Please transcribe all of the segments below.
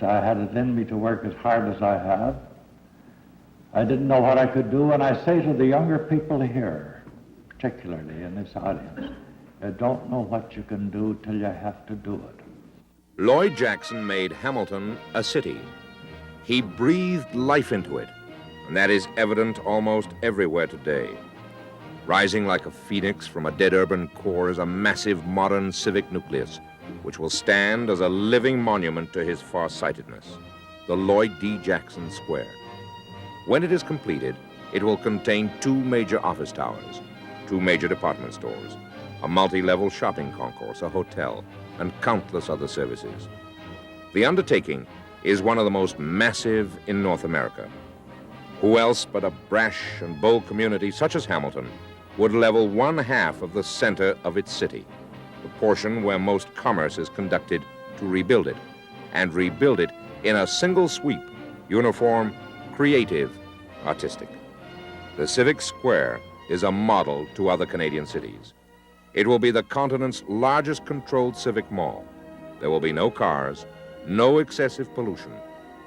I had it in me to work as hard as I have. I didn't know what I could do, and I say to the younger people here, particularly in this audience, you don't know what you can do till you have to do it. Lloyd Jackson made Hamilton a city. He breathed life into it, and that is evident almost everywhere today. Rising like a phoenix from a dead urban core is a massive modern civic nucleus, which will stand as a living monument to his farsightedness, the Lloyd D. Jackson Square. When it is completed, it will contain 2 major office towers, 2 major department stores, a multi-level shopping concourse, a hotel, and countless other services. The undertaking is one of the most massive in North America. Who else but a brash and bold community such as Hamilton would level 1/2 of the center of its city, the portion where most commerce is conducted, to rebuild it, and rebuild it in a single sweep, uniform, creative, artistic. The Civic Square is a model to other Canadian cities. It will be the continent's largest controlled civic mall. There will be no cars, no excessive pollution.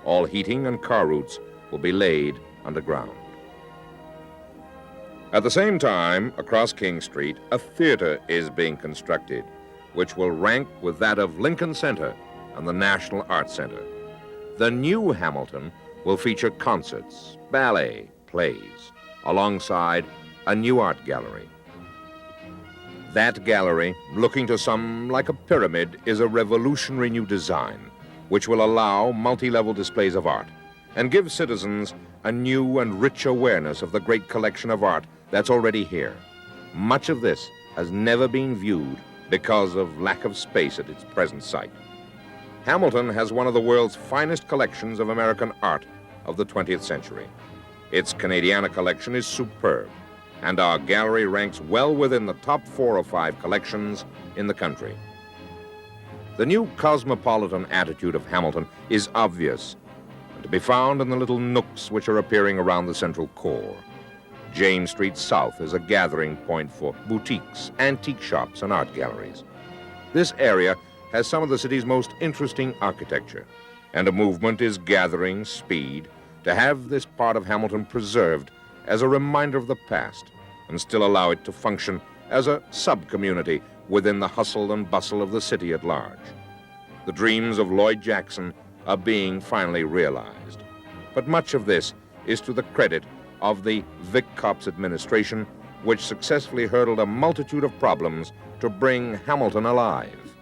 All heating and car routes will be laid underground. At the same time, across King Street, a theater is being constructed, which will rank with that of Lincoln Center and the National Arts Center. The new Hamilton will feature concerts, ballet, plays, alongside a new art gallery. That gallery, looking to some like a pyramid, is a revolutionary new design, which will allow multi-level displays of art and give citizens a new and rich awareness of the great collection of art that's already here. Much of this has never been viewed because of lack of space at its present site. Hamilton has one of the world's finest collections of American art of the 20th century. Its Canadiana collection is superb, and our gallery ranks well within the top 4 or 5 collections in the country. The new cosmopolitan attitude of Hamilton is obvious, and to be found in the little nooks which are appearing around the central core. James Street South is a gathering point for boutiques, antique shops, and art galleries. This area has some of the city's most interesting architecture, and a movement is gathering speed to have this part of Hamilton preserved as a reminder of the past and still allow it to function as a sub-community within the hustle and bustle of the city at large. The dreams of Lloyd Jackson are being finally realized, but much of this is to the credit of the Vic Copps administration, which successfully hurdled a multitude of problems to bring Hamilton alive.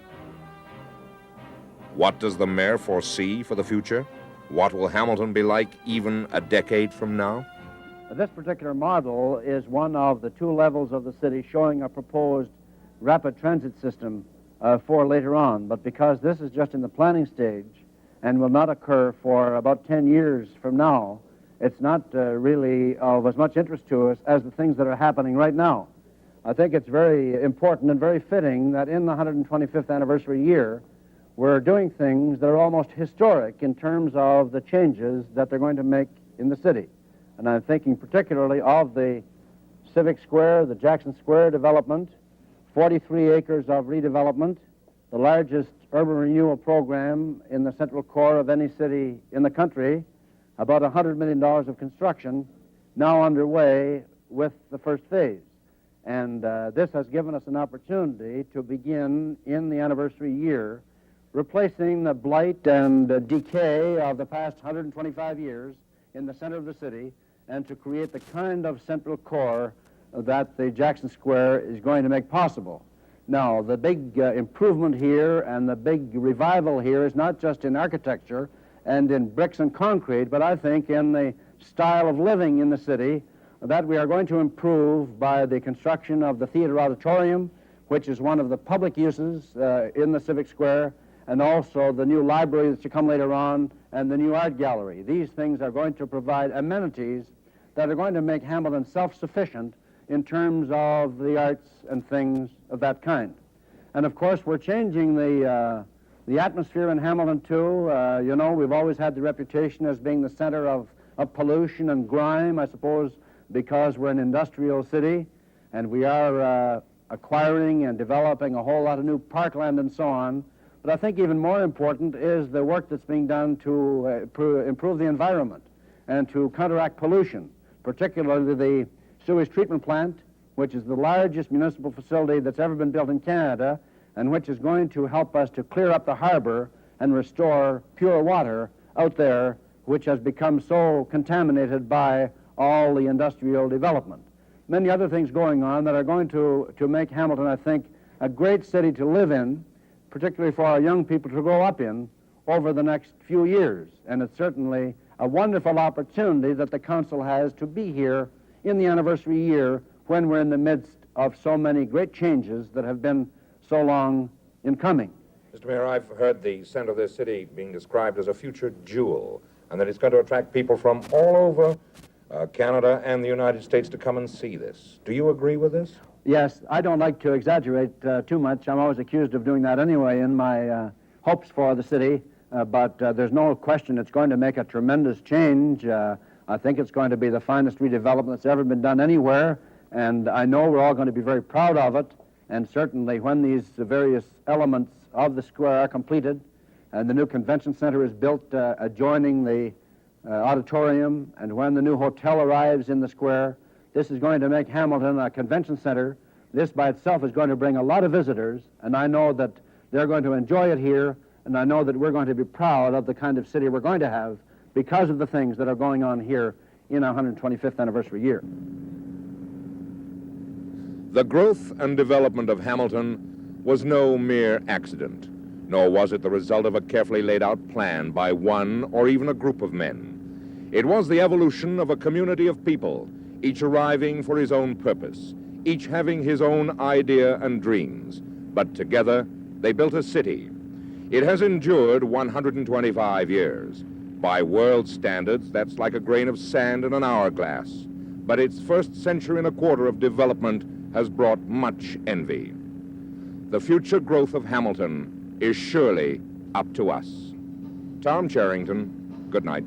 What does the mayor foresee for the future? What will Hamilton be like even a decade from now? This particular model is one of the 2 levels of the city showing a proposed rapid transit system for later on. But because this is just in the planning stage and will not occur for about 10 years from now, it's not really of as much interest to us as the things that are happening right now. I think it's very important and very fitting that in the 125th anniversary year, we're doing things that are almost historic in terms of the changes that they're going to make in the city. And I'm thinking particularly of the Civic Square, the Jackson Square development, 43 acres of redevelopment, the largest urban renewal program in the central core of any city in the country, about $100 million of construction now underway with the first phase. And this has given us an opportunity to begin in the anniversary year replacing the blight and decay of the past 125 years in the center of the city and to create the kind of central core that the Jackson Square is going to make possible. Now, the big improvement here and the big revival here is not just in architecture and in bricks and concrete, but I think in the style of living in the city that we are going to improve by the construction of the theater auditorium, which is one of the public uses in the Civic Square, and also the new library that's to come later on, and the new art gallery. These things are going to provide amenities that are going to make Hamilton self-sufficient in terms of the arts and things of that kind. And of course, we're changing the atmosphere in Hamilton, too. You know, we've always had the reputation as being the center of pollution and grime, I suppose, because we're an industrial city, and we are acquiring and developing a whole lot of new parkland and so on. But I think even more important is the work that's being done to improve the environment and to counteract pollution, particularly the sewage treatment plant, which is the largest municipal facility that's ever been built in Canada, and which is going to help us to clear up the harbor and restore pure water out there, which has become so contaminated by all the industrial development. Many other things going on that are going to make Hamilton, I think, a great city to live in, particularly for our young people to grow up in over the next few years. And it's certainly a wonderful opportunity that the council has to be here in the anniversary year when we're in the midst of so many great changes that have been so long in coming. Mr. Mayor, I've heard the center of this city being described as a future jewel, and that it's going to attract people from all over Canada and the United States to come and see this. Do you agree with this? Yes, I don't like to exaggerate too much. I'm always accused of doing that anyway in my hopes for the city, but there's no question it's going to make a tremendous change. I think it's going to be the finest redevelopment that's ever been done anywhere, and I know we're all going to be very proud of it, and certainly when these various elements of the square are completed and the new convention center is built adjoining the auditorium, and when the new hotel arrives in the square, this is going to make Hamilton a convention center. This by itself is going to bring a lot of visitors, and I know that they're going to enjoy it here, and I know that we're going to be proud of the kind of city we're going to have because of the things that are going on here in our 125th anniversary year. The growth and development of Hamilton was no mere accident, nor was it the result of a carefully laid out plan by one or even a group of men. It was the evolution of a community of people, each arriving for his own purpose, each having his own idea and dreams, but together they built a city. It has endured 125 years. By world standards, that's like a grain of sand in an hourglass, but its first century and a quarter of development has brought much envy. The future growth of Hamilton is surely up to us. Tom Charrington, good night.